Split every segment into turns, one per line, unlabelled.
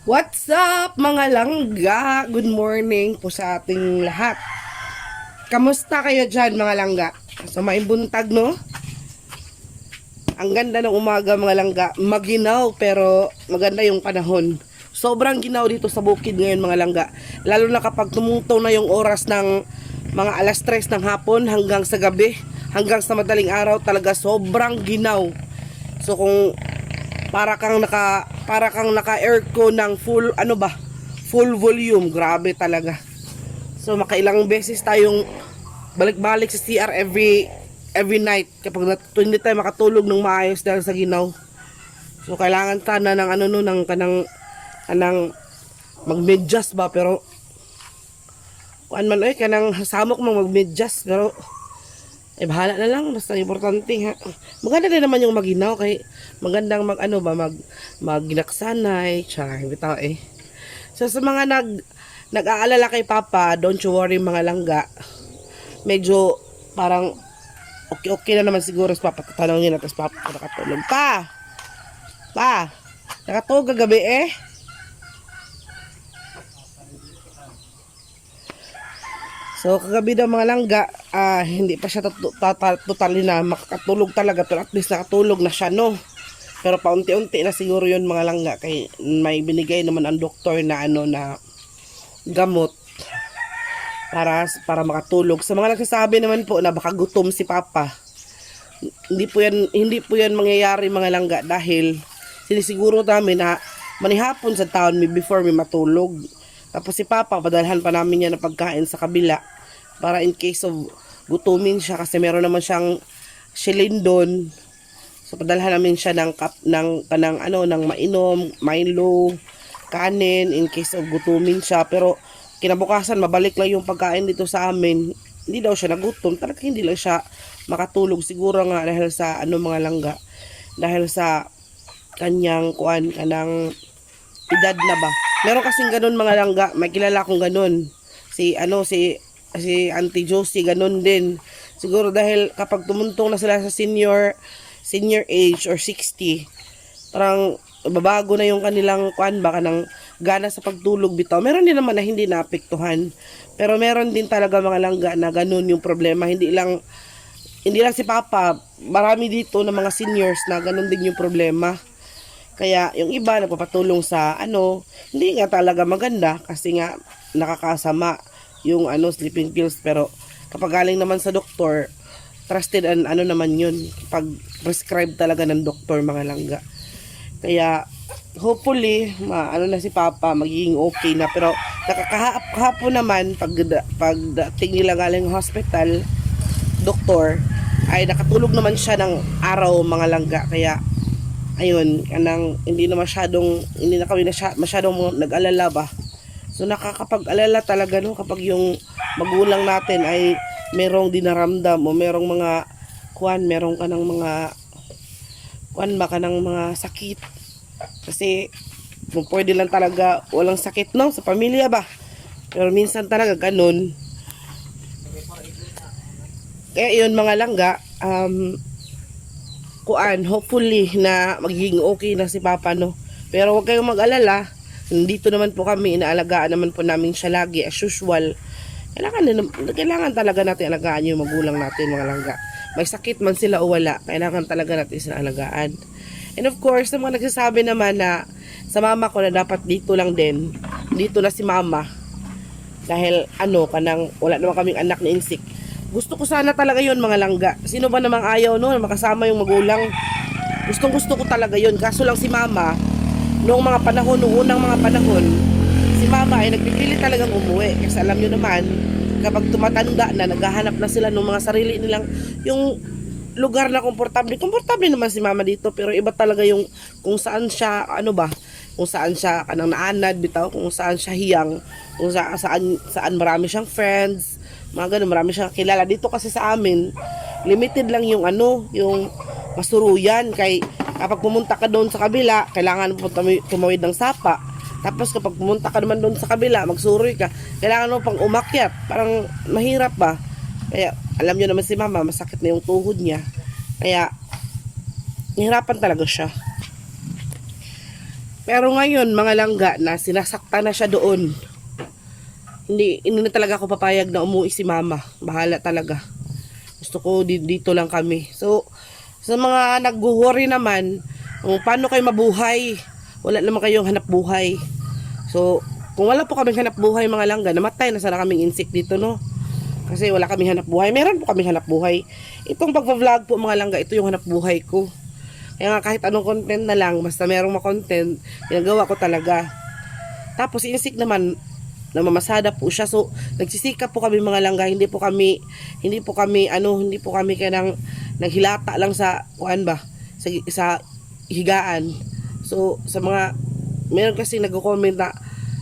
What's up mga langga? Good morning po sa ating lahat. Kamusta kayo dyan mga langga? So maibuntag no? Ang ganda ng umaga mga langga. Maginaw pero maganda yung panahon. Sobrang ginaw dito sa bukid ngayon mga langga. Lalo na kapag tumungtong na yung oras ng mga alas 3 ng hapon hanggang sa gabi. Hanggang sa madaling araw talaga sobrang ginaw. So kung para kang naka aircon ng full volume, grabe talaga. So makailang beses tayong balik-balik sa CR every night kapag hindi tayo makatulog ng maayos dahil sa ginaw. So kailangan sana ng ng kanang magmedyas ba, pero kuan man kanang samok mang magmedyas, pero bahala na lang, basta importante ha. Maganda din naman yung maginaw kay magandang magginaksanay, char, bitaw eh. So sa mga nag-aalala kay Papa, don't you worry mga langga. Medyo parang okay na naman siguro sa Papa. Tatanungin natin sa Papa kung nakatulog. Pa, nakatulog kagabi eh. So kagabi daw mga langga, hindi pa siya totally na makakatulog talaga, pero at least nakatulog na siya no. Pero paunti-unti na siguro yun mga langga, kay may binigay naman ang doktor na na gamot para makatulog. Sa mga nagsasabi naman po na baka gutom si Papa, hindi po yan mangyayari mga langga, dahil sinisiguro namin na manihapon sa taon before may matulog. Tapos si Papa, padalhan pa namin yan ng pagkain sa kabila para in case of gutumin siya, kasi meron naman siyang shilindon. So padalhan namin siya ng mainom, Milo, kanin in case of gutumin siya. Pero kinabukasan mabalik lang yung pagkain dito sa amin. Hindi daw siya nagutom. Talaga hindi lang siya makatulog. Siguro nga dahil sa mga langga. Dahil sa kanyang kanang edad na ba. Meron kasing ganun mga langga. May kilala akong ganun. Si Auntie Josie, ganun din. Siguro dahil kapag tumuntong na sila sa senior age or 60, parang babago na yung kanilang kanang gana sa pagtulog bitaw. Meron din naman na hindi naapektuhan. Pero meron din talaga mga langga na ganun yung problema. Hindi lang si Papa, marami dito na mga seniors na ganun din yung problema. Kaya yung iba nagpapatulong sa hindi nga talaga maganda kasi nga nakakasama yung sleeping pills. Pero kapag galing naman sa doktor, trusted and naman yun, pag prescribe talaga ng doktor mga langga. Kaya hopefully na si Papa, magiging okay na. Pero kahapon naman pagdating nila galing hospital, doktor, ay nakatulog naman siya ng araw mga langga. Kaya ayun, hindi na kami masyadong nag-alala ba. So nakakapag-alala talaga no, kapag yung magulang natin ay merong dinaramdam o merong meron ka ng mga sakit. Kasi kung pwede lang talaga walang sakit no sa pamilya ba. Pero minsan talaga ganun. Kaya yun mga langga, hopefully na magiging okay na si Papa no. Pero huwag kayong mag-alala. Dito naman po kami, inaalagaan naman po namin siya lagi as usual. Kailangan talaga natin alagaan yung magulang natin mga langga. May sakit man sila o wala, kailangan talaga natin sila alagaan. And of course, sa mga nagsasabi naman na sa mama ko na dapat dito lang din, dito na si mama. Dahil wala naman kaming anak ni Insik. Gusto ko sana talaga yun mga langga. Sino ba namang ayaw no, makasama yung magulang? Gusto ko talaga yun. Kaso lang si mama, noong unang mga panahon, si mama ay nagpipili talagang umuwi. Kasi alam nyo naman, kapag tumatanda na, naghahanap na sila ng mga sarili nilang, yung lugar na komportable. Komportable naman si mama dito, pero iba talaga yung kung saan siya, kung saan siya naanad, bitaw, kung saan siya hiyang, kung saan marami siyang friends, mga ganun, marami siyang kilala. Dito kasi sa amin, limited lang yung yung masuruyan. Kay kapag pumunta ka doon sa kabila, kailangan mo tumawid ng sapa. Tapos kapag pumunta ka naman doon sa kabila, magsuroy ka, kailangan mo pang umakyat. Parang mahirap ba? Kaya alam nyo naman si mama, masakit na yung tuhod niya. Kaya nahirapan talaga siya. Pero ngayon, mga langga, na sinasaktan na siya doon. Hindi na talaga ako papayag na umuwi si mama. Bahala talaga. Gusto ko dito lang kami. So, sa mga nag-worry naman, kung paano kayo mabuhay, wala naman kayong hanap buhay. So, kung wala po kaming hanap buhay mga langga, namatay na sana kaming insect dito, no? Kasi wala kaming hanap buhay. Meron po kaming hanap buhay. Itong pagpa-vlog po mga langga, ito yung hanap buhay ko. Kaya nga kahit anong content na lang, basta merong ma-content, ginagawa ko talaga. Tapos insect naman, namamasada po siya. So, nagsisikap po kami mga langga, hindi po kami kanang naghilata lang sa sa higaan. So, sa mga meron kasi nagko-comment na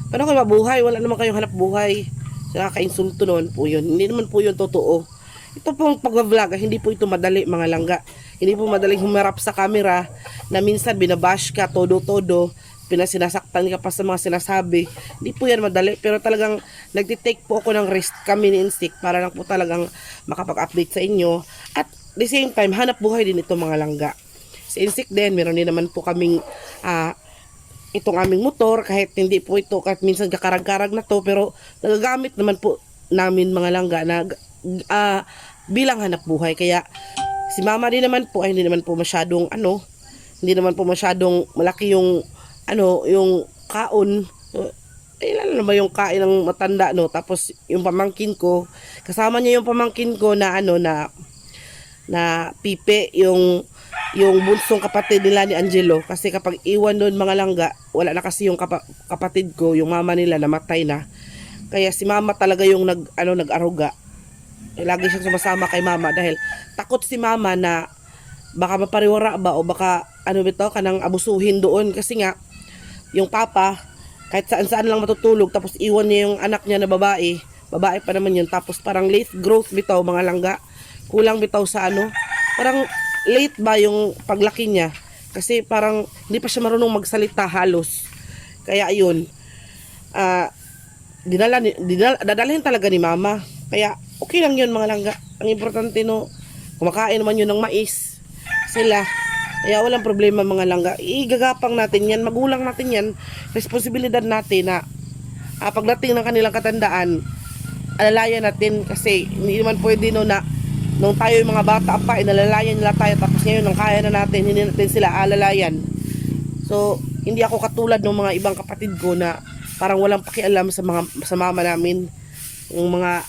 paano kayo mabuhay? Wala naman kayong hanap buhay. So, nakaka-insulto naman po yun. Hindi naman po yun totoo. Ito pong pag-vlog, hindi po ito madali mga langga. Hindi po madaling humarap sa camera na minsan binabash ka, todo-todo, pinasinasaktan ka pa sa mga sinasabi. Hindi po yan madali, pero talagang nagtitake po ako ng risk kami ni Instinct para lang po talagang makapag-update sa inyo. At the same time, hanap buhay din ito mga langga. Sa Instinct din, meron din naman po kaming itong aming motor, kahit hindi po ito, kahit minsan kakarag-karag na to, pero nagagamit naman po namin mga langga na bilang hanap buhay. Kaya si mama din naman po ay hindi naman po masyadong malaki yung yung kaon. Ilan na ba yung kain ng matanda, no? Tapos yung pamangkin ko, kasama niya yung pamangkin ko na na pipe, yung bunsong kapatid nila ni Angelo. Kasi kapag iwan doon mga langga, wala na kasi yung kapatid ko, yung mama nila namatay na. Kaya si mama talaga yung nag-aruga. Lagi siyang sumasama kay mama dahil takot si mama na baka mapariwara ba o baka kanang abusuhin doon. Kasi nga yung papa kahit saan lang matutulog, tapos iwan niya yung anak niya na babae pa naman yun, tapos parang late growth bitaw mga langga, kulang bitaw sa parang late ba yung paglaki niya, kasi parang hindi pa siya marunong magsalita halos. Kaya ayun, dadalhin talaga ni mama. Kaya okay lang yun mga langga. Ang importante, no, kumakain naman yun ng mais sila. Kaya walang problema mga langga. Igagapang natin yan, magulang natin yan. Responsibilidad natin na pagdating ng kanilang katandaan, alalayan natin. Kasi hindi naman pwede na nung tayo yung mga bata pa, inalalayan nila tayo. Tapos ngayon, nang kaya na natin, hindi natin sila alalayan. So, hindi ako katulad ng mga ibang kapatid ko na parang walang pakialam sa mama namin. Yung mga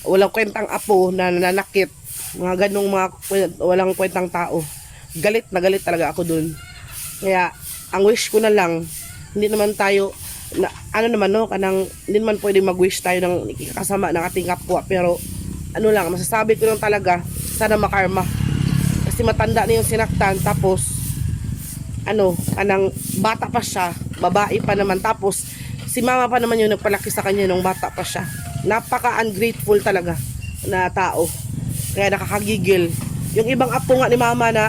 walang kwentang apo na nananakit. Mga ganong mga walang kwentang tao. Galit na galit talaga ako dun. Kaya ang wish ko na lang, hindi naman tayo hindi naman pwede mag-wish tayo ng kasama ng ating kapwa, pero masasabi ko lang talaga, sana makarma. Kasi matanda na yung sinaktan, tapos bata pa siya, babae pa naman, tapos si mama pa naman yung nagpalaki sa kanya nung bata pa siya. Napaka ungrateful talaga na tao. Kaya nakakagigil. Yung ibang apo nga ni mama na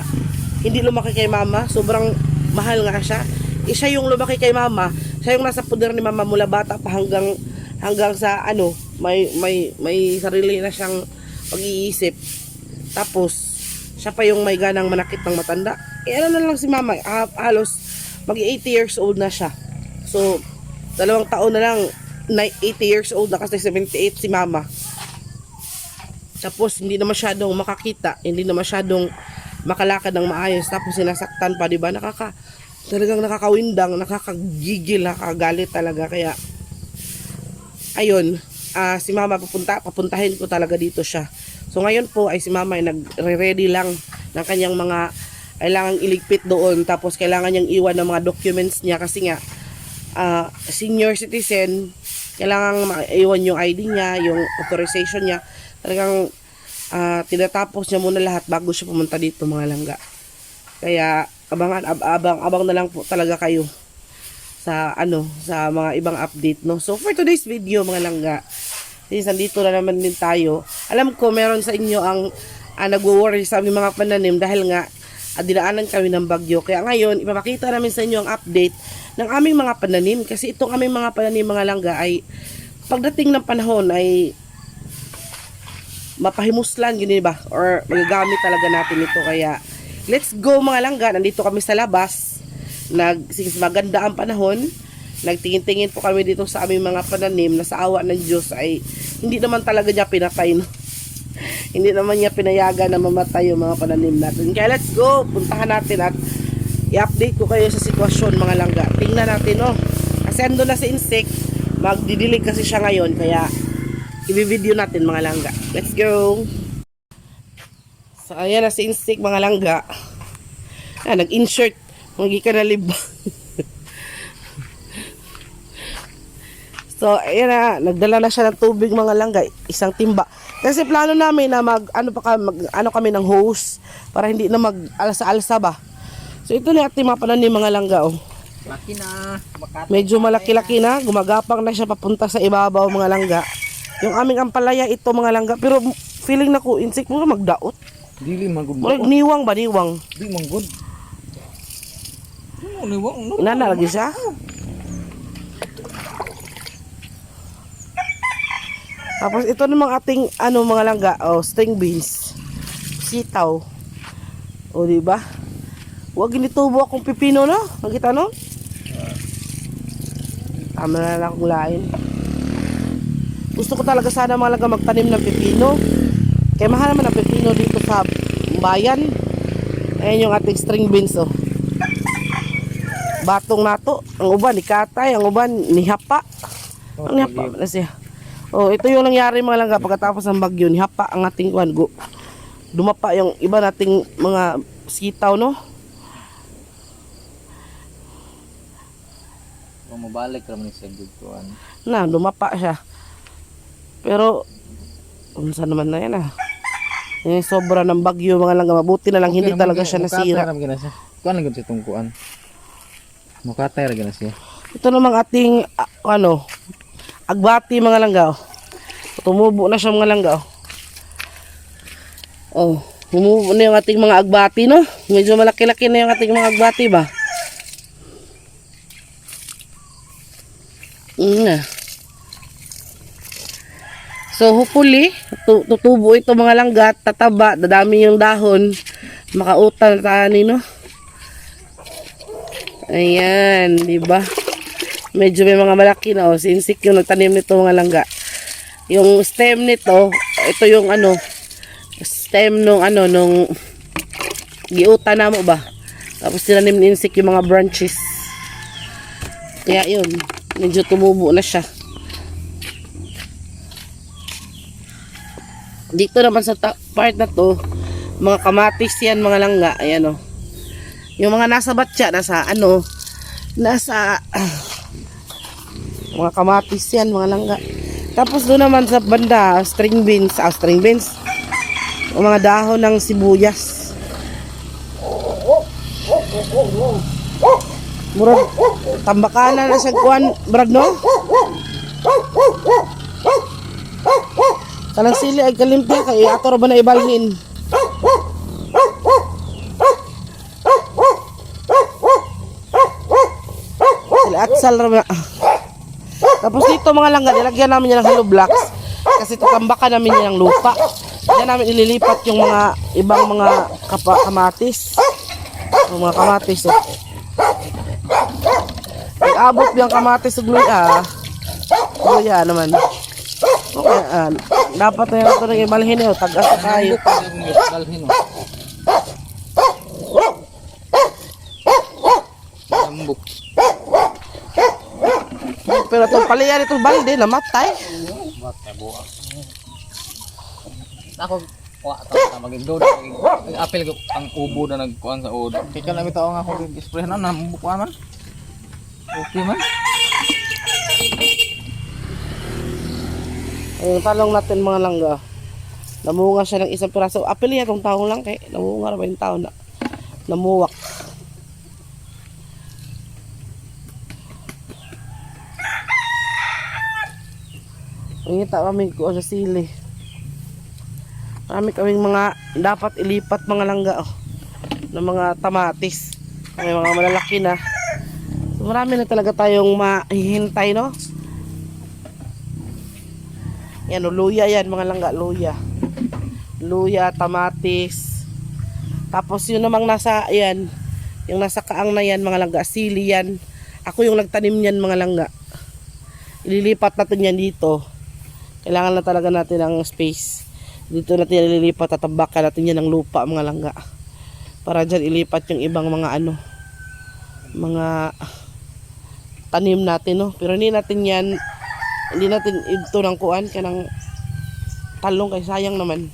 hindi lumaki kay mama, sobrang mahal nga siya. Siya yung lumaki kay mama, siya yung nasa puder ni mama mula bata pa hanggang sa may sarili na siyang pag-iisip. Tapos siya pa yung may ganang manakit ng matanda. Na lang si mama, halos mag-80 years old na siya. So 2 taon na lang 80 years old na, kasi 78 si mama. Tapos hindi na masyadong makakita, hindi na masyadong makalakad ng maayos, tapos sinasaktan pa, di ba? Talagang nakakawindang, nakakagigil, nakakagalit talaga. Kaya ayun, si mama papuntahin ko talaga dito siya. So ngayon po ay si mama ay nagre-ready lang ng kanyang mga kailangang iligpit doon, tapos kailangan niyang iwan ng mga documents niya kasi nga senior citizen, kailangan maiwan yung ID niya, yung authorization niya. Talagang tinatapos niya muna lahat bago siya pumunta dito mga langga. Kaya abang na lang po talaga kayo sa sa mga ibang update, no. So for today's video mga langga, since nandito na naman din tayo, alam ko meron sa inyo ang nagwo-worry sa aming mga pananim dahil nga dinaanan kami ng bagyo. Kaya ngayon ipapakita namin sa inyo ang update ng aming mga pananim, kasi itong aming mga pananim mga langga ay pagdating ng panahon ay mapahimuslan, yun ba? Or magagamit talaga natin ito. Kaya let's go mga langga, nandito kami sa labas. since maganda ang panahon, nagtingin-tingin po kami dito sa aming mga pananim na sa awa ng Diyos ay hindi naman talaga niya pinatay, no? Hindi naman niya pinayagan na mamatay yung mga pananim natin. Kaya let's go, puntahan natin at i-update ko kayo sa sitwasyon mga langga. Tingnan natin, no? Kasi ando na si insect, magdidilig kasi siya ngayon, kaya i-video natin mga langga. Let's go! So ayan na si insect mga langga. Nag-insert, magikan na lib. So, ayan na, nagdala na siya ng tubig mga langga, isang timba. Kasi plano namin na ano kami ng hose para hindi na mag-alsa-alsa ba. So, ito na ating mga pananim mga langga, oh.
Laki na.
Medyo malaki-laki na, gumagapang na siya papunta sa ibabaw mga langga. Yung aming ampalaya ito mga langga, pero feeling na ko, insect mo magdaot.
Dili man gud.
Niwang ba, niwang?
Di man gud. Niwang.
Inana lagi siya. Tapos ito namang ating mga langga, oh, string beans. Sitaw. O di ba? Huwag ginitubo akong pipino, no? Nakita no? Tama na lang akong lain. Gusto ko talaga sana mga langga magtanim ng pipino. Kaya mahal naman ang pipino dito sa bayan. Ayan yung ating string beans, oh. Batong nato. Ang uban ni Katay, ang uban ni Hapa. Ang Hapa na siya. Oh, ito yung nangyari mga langga pagkatapos ng bagyo, ni Hapa ang ating kuan. Dumapa yung iba nating mga sitaw, no?
Kung mabalik ra man sa good kuan.
Na, dumapa siya. Pero unsa naman na yan, ah. Yung sobra ng bagyo mga langga, mabuti na lang hindi talaga siya nasira.
Kuan lang gud sa tungkuan. Mukatay ra gina siya.
Ito namang ating agbati mga langga, oh. Tumubo na siya mga langga, oh. Oh, humubo na yung ating mga agbati, no? Medyo malaki-laki na yung ating mga agbati ba? So hopefully tutubo ito mga langga, tataba, dadami yung dahon, makautal tani, no? Ayan, di ba? Medyo may mga malaki na, oh. Si insect yung nagtanim nito mga langga. Yung stem nito, ito yung stem nung giuta na mo ba? Tapos tinanim ni insect yung mga branches. Kaya yun, medyo tumubo na siya. Dito naman sa part na to, mga kamatis yan mga langga. Ayan, oh. Yung mga nasa batya, mga kamatis yan mga langga. Tapos doon naman sa banda, string beans, o mga dahon ng sibuyas. Murag tambakanan na siya kuan, brad, no? Kalang sili ay kalimpya kay ato ra ba na ibalhin. Atsal ra. Tapos dito mga langga, nilagyan namin yan ng hollow blocks kasi tatambakan namin yan ng lupa. Diyan namin ililipat yung mga ibang mga kamatis. Yung mga kamatis, oh. Nag-abot yung kamatis ug luya. Luya naman. Okay, dapat na ito nang ibalhin, oh. Tagas na tayo.
Tambok.
Pero itong palayan itong balde, namatay.
Matay buwa. Ako, ta maging doon. Apel ang ubo na nagkuan sa udo. Kaya namin tao nga ako spray na nambukuan man. Okay man.
Ayun, talong natin mga langga. Namunga siya ng isang piraso. Apel yan itong taong lang, kay namunga na ba yung taon na namuwak. Ngita kami ko sa sili. Marami kaming mga dapat ilipat mga langga, oh, ng mga tamatis. May mga malalaki na. So, marami na talaga tayong mahihintay, no? Yan, oh, luya yan mga langga, luya. Luya, tamatis. Tapos yun namang nasa, ayan, Yung nasa kaang na yan, mga langga, sili yan. Ako yung nagtanim yan, mga langga. Ililipat natin yan dito. Kailangan na talaga natin ng space. Dito natin ililipat, tatabakan natin yan ng lupa, mga langga. Para dyan ilipat yung ibang mga mga tanim natin, no? Pero hindi natin ito ng kuan, kanang talong, kay sayang naman.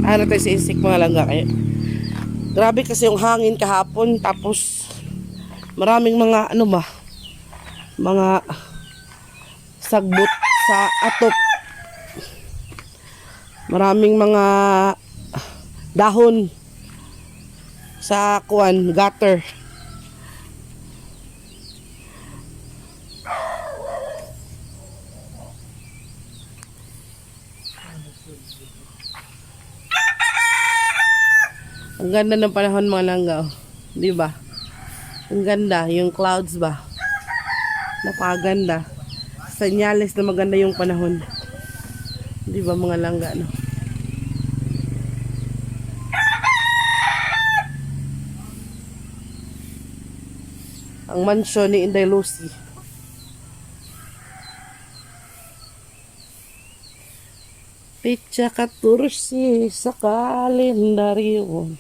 Ano tayo sa isik, mga langga, kayo. Grabe kasi yung hangin kahapon, tapos maraming mga mga sagbot sa atop. Maraming mga dahon sa gutter. Ang ganda ng panahon, mga langga, oh. Di ba? Ang ganda, yung clouds ba? Napakaganda. Senyales na maganda yung panahon. Di ba, mga langga, no? Ang mansyon ni Inday Lucy. Pitsa 14 sa kalendaryo.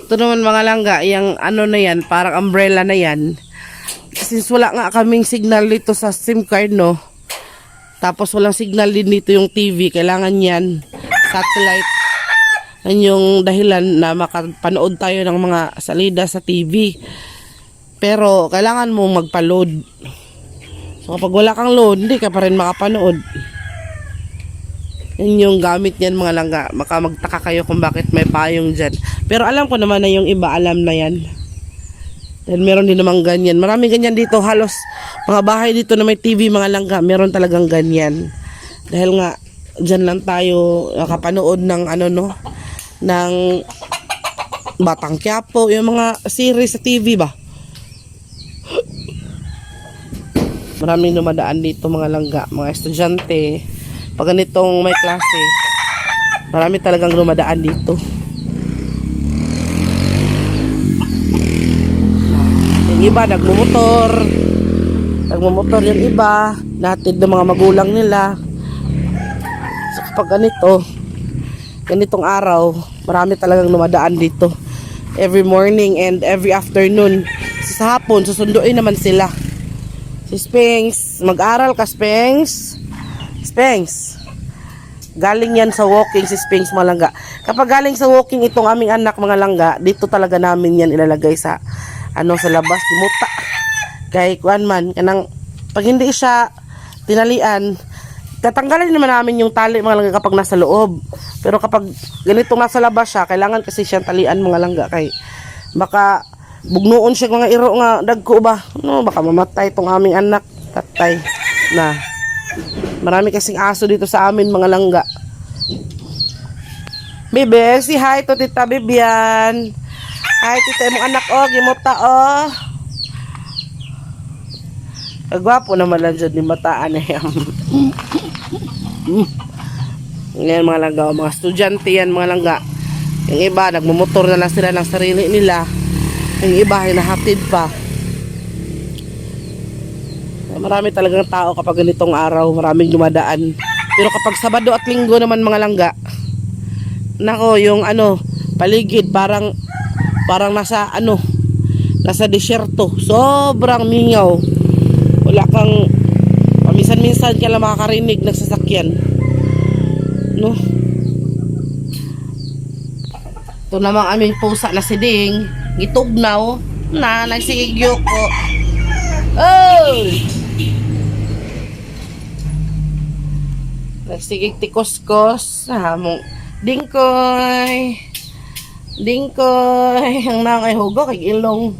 Ito naman, mga langga, yung na yan, parang umbrella na yan. Since wala nga kaming signal dito sa SIM card, no? Tapos walang signal din dito yung TV. Kailangan yan, satellite. Yan yung dahilan na makapanood tayo ng mga salida sa TV. Pero kailangan mo magpa-load. So kapag wala kang load, hindi ka pa rin makapanood. Yan yung gamit niyan, mga langga. Maka magtaka kayo kung bakit may payong dyan. Pero alam ko naman na yung iba alam na yan. Dahil meron din namang ganyan. Maraming ganyan dito. Halos mga bahay dito na may TV, mga langga, meron talagang ganyan. Dahil nga dyan lang tayo nakapanood ng ng Batang Quiapo, yung mga series sa TV ba. Maraming dumadaan dito, mga langga, mga estudyante. Pag ganitong may klase, marami talagang dumadaan dito. Yung iba nagmumotor yung iba, natin ng mga magulang nila. So kapag ganitong araw, marami talagang dumadaan dito. Every morning and every afternoon. Sa hapon, susunduin naman sila. Si Spengs, mag-aral ka, Spengs. Spengs, galing yan sa walking si Spengs, mga langga. Kapag galing sa walking itong aming anak, mga langga, dito talaga namin yan ilalagay sa sa labas, muta. Kay kuan man, pag hindi siya tinalian, tatanggalin naman namin yung tali, mga langga, kapag nasa loob. Pero kapag ganitong nasa labas siya, kailangan kasi siyang talian, mga langga, kay baka bugnoon siya mga iro nga dagko ba, baka mamatay itong aming anak, tatay na. Marami kasing aso dito sa amin, mga langga. Bebe, si hi to Tita Bibian. Hi tita, mong anak, gimuta, Agwapo naman lang dyan, ni mataan eh. Ngayon, mga langga, mga estudyante yan, mga langga. Yung iba, nagmumotor na lang sila ng sarili nila. Yung iba, hinahatid pa. Marami talagang tao kapag ganitong araw, maraming dumadaan. Pero kapag Sabado at Linggo naman, mga langga, nako, yung paligid parang nasa nasa disyerto. Sobrang mingaw. Wala kang minsan-minsan ka lang makakarinig ng sasakyan. No? Ito namang aming pusa na si Ding, gitugnaw na nagsigigyo ko. Oh! Nagsigig tikos-kos. Mong Dingkoy. Dingkoy. Ang nangay hugo kay ilong.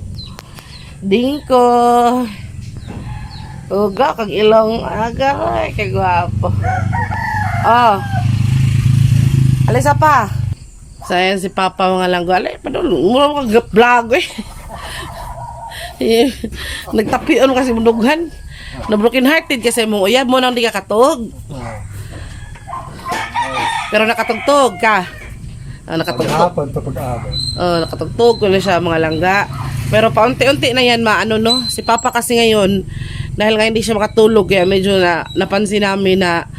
Dingkoy. Hugo kag ilong. Agay, kay gwapo. Oh. Alisa pa. Sayan si Papa, mga langgo. Alay, padulo. Mura mo kag vlog eh. Eh, nagtapion kasi mundughan. Na broken hearted kasi mong uyab mo nang di ka katog. Pero nakatugtog ka. Nakatugtog.
Hapon to pag-abot.
Nakatugtog ko na siya mga langga. Pero paunti-unti na yan maano no. Si Papa kasi ngayon dahil nga hindi siya makatulog kaya medyo napansin namin na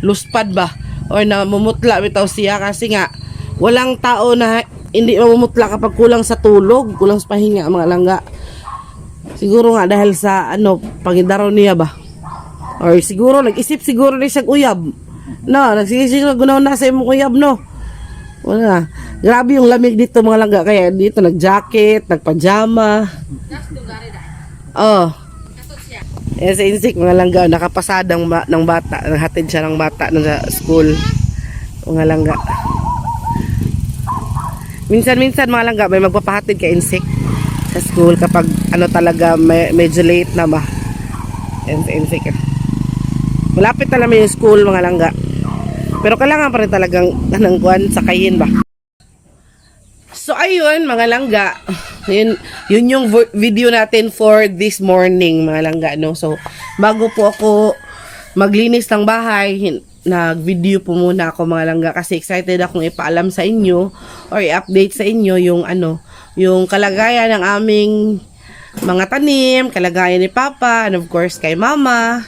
luspad ba or na mumutla bitaw siya kasi nga walang tao na hindi mamumutla kapag kulang sa tulog, kulang sa pahinga mga langga. Siguro nga dahil sa pagindaro niya ba? Or siguro nag-isip siguro na siyang uyab. No, nagsisigil na sa imong uyab no. Wala. Grabe yung lamig dito mga langga kaya dito nag-jacket, nagpajama. Oh. Sa insik mga langga nakapasadang ng bata, naghatid siya ng bata sa school. Mga langga. Minsan mga langga may magpapahatid kay insik sa school kapag talaga medyo late na ba. Insik. Malapit na naman yung school mga langga. Pero kailangan pa rin talagang kuan sakayin ba. So ayun mga langga. Yun yung video natin for this morning mga langga no. So bago po ako maglinis ng bahay, nag-video po muna ako mga langga kasi excited akong ipaalam sa inyo or i-update sa inyo yung yung kalagayan ng aming mga tanim, kalagayan ni Papa, and of course kay Mama.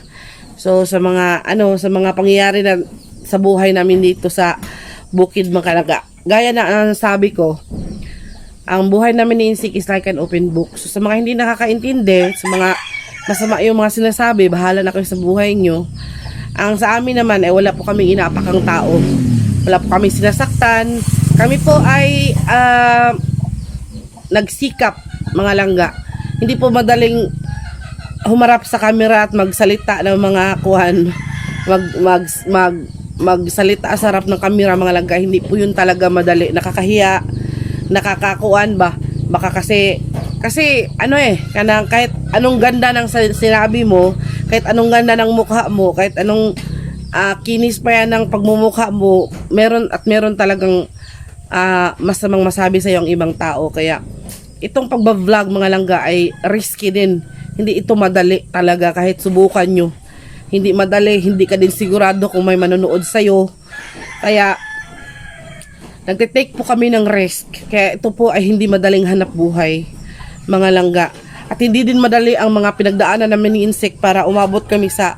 So sa mga sa mga pangyayari na sa buhay namin dito sa Bukid mga langga. Gaya na sabi ko, ang buhay namin ni Insik is like an open book. So sa mga hindi nakakaintindi, sa mga masama yung mga sinasabi, bahala na kayo sa buhay nyo. Ang sa amin naman ay wala po kaming inapakang tao. Wala po kaming sinasaktan. Kami po ay nagsikap mga langga. Hindi po madaling humarap sa camera at magsalita ng mga kuhan. Magsalita sa harap ng camera mga langga. Hindi po yun talaga madali. Nakakahiya. Nakakakuan ba? Baka kasi kanang kahit anong ganda ng sinabi mo, kahit anong ganda ng mukha mo, kahit anong kinis pa yan ng pagmumukha mo, meron talagang masamang masabi sa iyo ang ibang tao. Kaya itong pagbablog mga langga ay risky din. Hindi ito madali talaga kahit subukan nyo. Hindi madali, hindi ka din sigurado kung may manonood sa'yo. Kaya nagtitake po kami ng risk. Kaya ito po ay hindi madaling hanap buhay mga langga. At hindi din madali ang mga pinagdaanan namin ni Insik para umabot kami sa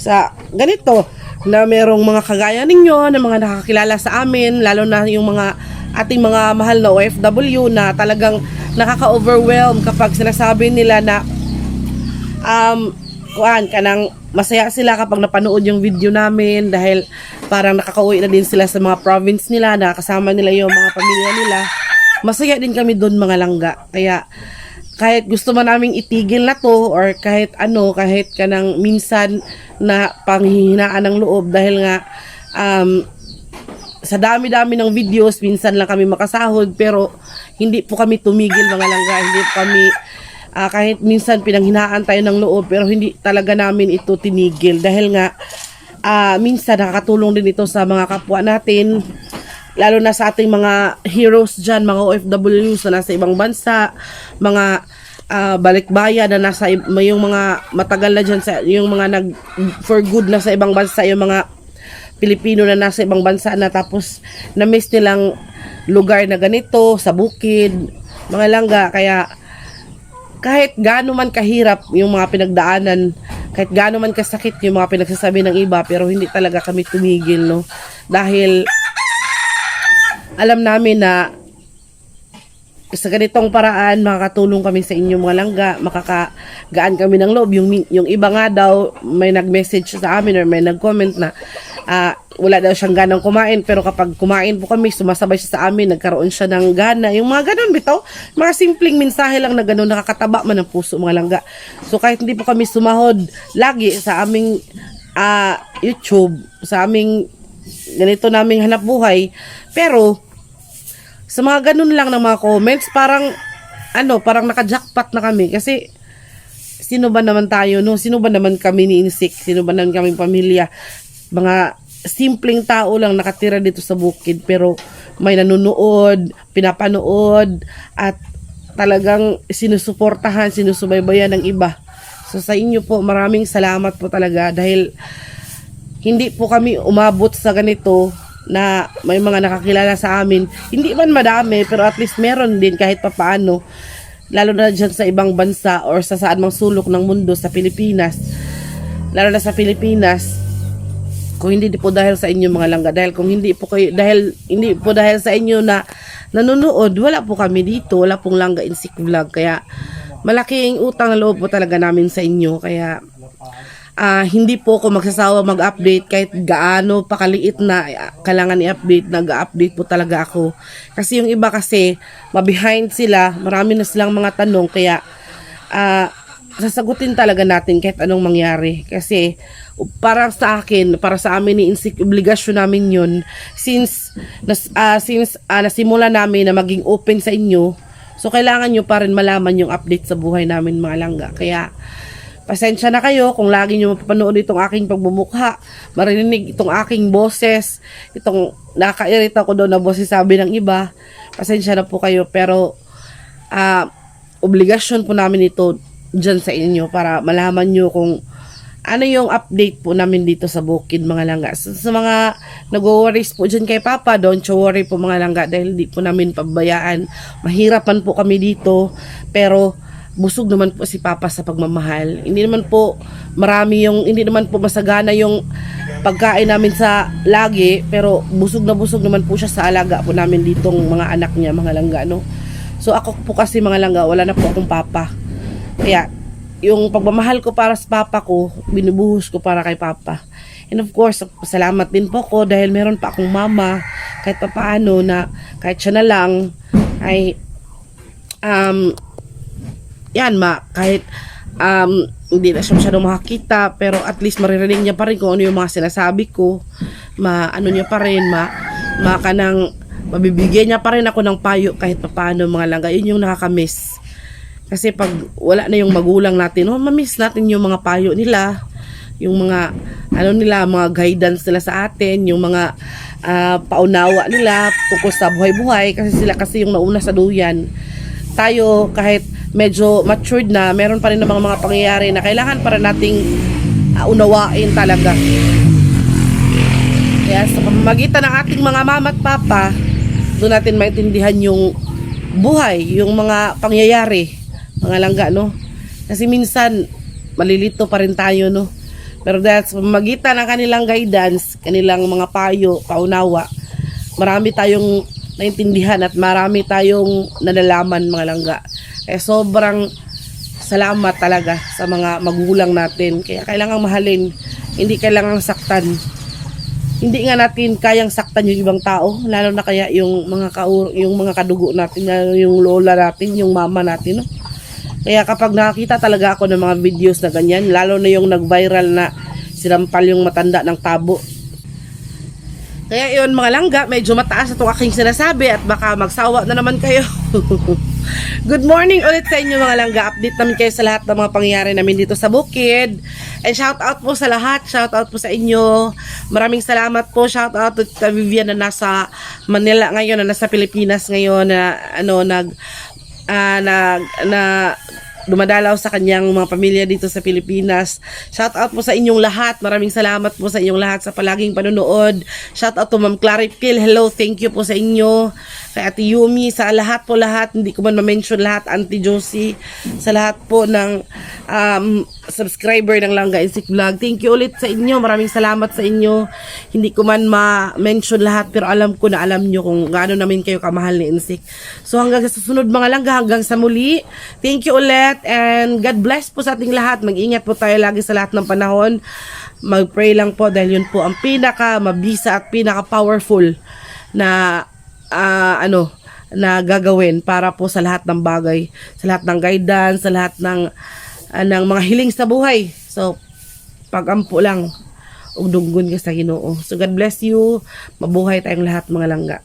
sa ganito na merong mga kagaya ninyo na mga nakakilala sa amin, lalo na yung mga ating mga mahal na OFW na talagang nakaka-overwhelm kapag sinasabi nila na kanang masaya sila kapag napanood yung video namin dahil parang nakakauwi na din sila sa mga province nila, nakakasama nila yung mga pamilya nila. Masaya din kami doon mga langga. Kaya kahit gusto man naming itigil na to or kahit kanang minsan na panghihinaan ng loob dahil nga sa dami-dami ng videos minsan lang kami makasahod pero hindi po kami tumigil mga langga. Hindi po kami kahit minsan pinanghinaan tayo ng loob pero hindi talaga namin ito tinigil dahil nga minsan nakakatulong din ito sa mga kapwa natin, lalo na sa ating mga heroes dyan, mga OFWs na nasa ibang bansa, mga balikbayan na nasa yung mga matagal na dyan yung mga nag for good na sa ibang bansa, yung mga Pilipino na nasa ibang bansa na tapos na-miss nilang lugar na ganito sa bukid mga langga. Kaya kahit gaano man kahirap yung mga pinagdaanan, kahit gaano man kasakit yung mga pinagsasabi ng iba, pero hindi talaga kami tumigil no, dahil alam namin na sa ganitong paraan makakatulong kami sa inyo mga langga, makakagaan kami ng loob. Yung iba nga daw may nag-message sa amin or may nag-comment na wala daw siyang ganang kumain, pero kapag kumain po kami sumasabay siya sa amin, nagkaroon siya ng gana. Yung mga ganon bitaw, mga simpleng mensahe lang na ganon, nakakataba man ng puso mga langga. So kahit hindi po kami sumahod lagi sa aming YouTube, sa aming ganito naming hanap buhay, pero sa mga ganun lang ng mga comments, parang parang naka-jackpot na kami kasi sino ba naman tayo no? Sino ba naman kami ni Insik? Sino ba naman kaming pamilya? Mga simpleng tao lang nakatira dito sa bukid pero may nanonood, pinapanood at talagang sinusuportahan, sinusubaybayan ng iba. So sa inyo po, maraming salamat po talaga dahil hindi po kami umabot sa ganito na may mga nakakilala sa amin. Hindi man madami, pero at least meron din kahit papaano. Lalo na dyan sa ibang bansa or sa saan mang sulok ng mundo sa Pilipinas. Lalo na sa Pilipinas, kung hindi po dahil sa inyo mga langga, dahil kung hindi po kayo, hindi po dahil sa inyo na nanonood, wala po kami dito, wala pong Langga Insik Vlog. Kaya malaking utang na loob po talaga namin sa inyo. Kaya hindi po ako magsasawa mag-update kahit gaano pakaliit na kailangan i-update, nag-update po talaga ako. Kasi yung iba kasi, mabehind sila, marami na silang mga tanong, kaya sasagutin talaga natin kahit anong mangyari. Kasi para sa akin, para sa amin ni Insik, obligasyon namin yun since nasimula namin na maging open sa inyo. So kailangan nyo pa rin malaman yung update sa buhay namin mga langga. Kaya pasensya na kayo kung lagi nyo mapapanood itong aking pagbumukha, marinig itong aking boses, itong nakakairita ko doon na boses sabi ng iba. Pasensya na po kayo, pero obligasyon po namin ito dyan sa inyo para malaman nyo kung ano yung update po namin dito sa bukid mga langga. Sa mga nag-worries po dyan kay Papa, don't you worry po mga langga dahil di po namin pabayaan. Mahirapan po kami dito, pero busog naman po si Papa sa pagmamahal. Hindi naman po hindi naman po masagana yung pagkain namin sa lagi, pero busog naman po siya sa alaga po namin ditong mga anak niya, mga langga, no? So ako po kasi mga langga, wala na po akong papa. Kaya yung pagmamahal ko para sa papa ko, binubuhos ko para kay Papa. And of course, salamat din po ko dahil meron pa akong mama, kahit pa paano na kahit siya na lang ay kahit hindi na siya masyadong makakita, pero at least maririnig niya pa rin kung ano yung mga sinasabi ko, mabibigyan niya pa rin ako ng payo kahit paano mga langga. Yun yung nakakamiss. Kasi pag wala na yung magulang natin, mamiss natin yung mga payo nila, yung mga mga guidance nila sa atin, yung mga paunawa nila tungkol sa buhay-buhay, kasi sila kasi yung nauna sa duyan. Tayo kahit medyo matured na, meron pa rin namang mga pangyayari na kailangan para nating unawain talaga. Kaya sa pamamagitan ng ating mga mama at papa, doon natin maintindihan yung buhay, yung mga pangyayari, mga langga, no? Kasi minsan malilito pa rin tayo, no? Pero dahil sa pamamagitan ng kanilang guidance, kanilang mga payo, paunawa, marami tayong naintindihan at marami tayong nalalaman mga langga. Kaya sobrang salamat talaga sa mga magulang natin. Kaya kailangang mahalin, hindi kailangang saktan. Hindi nga natin kayang saktan yung ibang tao, lalo na kaya yung mga kadugo natin, yung lola natin, yung mama natin, no? Kaya kapag nakakita talaga ako ng mga videos na ganyan, lalo na yung nag-viral na sinampal yung matanda ng tabo. Kaya yun mga langga, medyo mataas itong aking sinasabi at baka magsawa na naman kayo. Good morning ulit sa inyo mga langga. Update namin kayo sa lahat ng mga pangyayari namin dito sa bukid. And shout out po sa lahat, shout out po sa inyo. Maraming salamat po, shout out to Vivian na nasa Manila ngayon, na nasa Pilipinas ngayon, na dumadalaw sa kanyang mga pamilya dito sa Pilipinas. Shout out po sa inyong lahat. Maraming salamat po sa inyong lahat sa palaging panonood. Shout out to Ma'am Claripil. Hello, thank you po sa inyo. Kay Ate Yumi, sa lahat. Hindi ko man ma-mention lahat. Auntie Josie, sa lahat po ng subscriber ng Langga Insik Vlog. Thank you ulit sa inyo. Maraming salamat sa inyo. Hindi ko man ma-mention lahat, pero alam ko na alam nyo kung gaano namin kayo kamahal ni Insik. So hanggang sa susunod mga langga, hanggang sa muli. Thank you ulit. And God bless po sa ating lahat. Mag-ingat po tayo lagi sa lahat ng panahon. Mag-pray lang po dahil yun po ang pinaka-mabisa at pinaka-powerful na na gagawin para po sa lahat ng bagay, sa lahat ng guidance, sa lahat ng mga hiling sa buhay. So, pag-ampo lang, ugdunggon ka sa Ginoo. So, God bless you. Mabuhay tayong lahat mga langga.